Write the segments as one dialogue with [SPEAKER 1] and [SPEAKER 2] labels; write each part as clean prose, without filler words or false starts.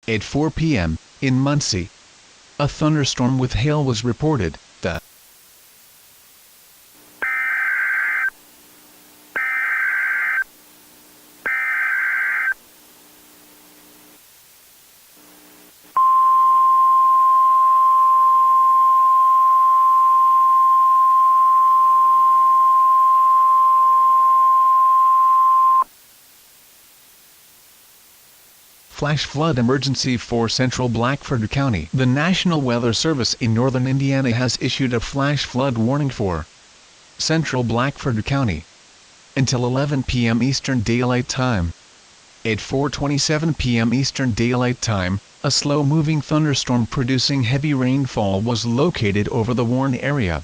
[SPEAKER 1] At 4 p.m., in Muncie, a thunderstorm with hail was reported. The flash flood emergency for central Blackford County. The National Weather Service in northern Indiana has issued a flash flood warning for central Blackford County until 11 p.m. Eastern Daylight Time. At 4:27 p.m. Eastern Daylight Time, a slow-moving thunderstorm producing heavy rainfall was located over the Warren area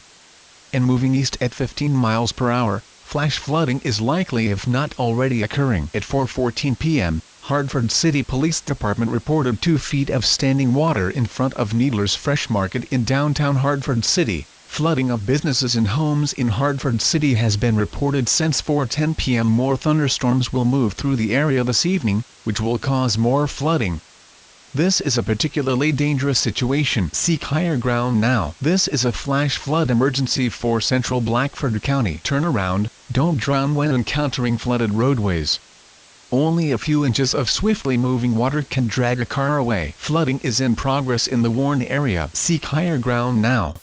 [SPEAKER 1] and moving east at 15 miles per hour. Flash flooding is likely if not already occurring. At 4:14 p.m., Hartford City Police Department reported 2 feet of standing water in front of Needler's Fresh Market in downtown Hartford City. Flooding of businesses and homes in Hartford City has been reported since 4:10 p.m. More thunderstorms will move through the area this evening, which will cause more flooding. This is a particularly dangerous situation. Seek higher ground now. This is a flash flood emergency for central Blackford County. Turn around, don't drown when encountering flooded roadways. Only a few inches of swiftly moving water can drag a car away. Flooding is in progress in the Warren area. Seek higher ground now.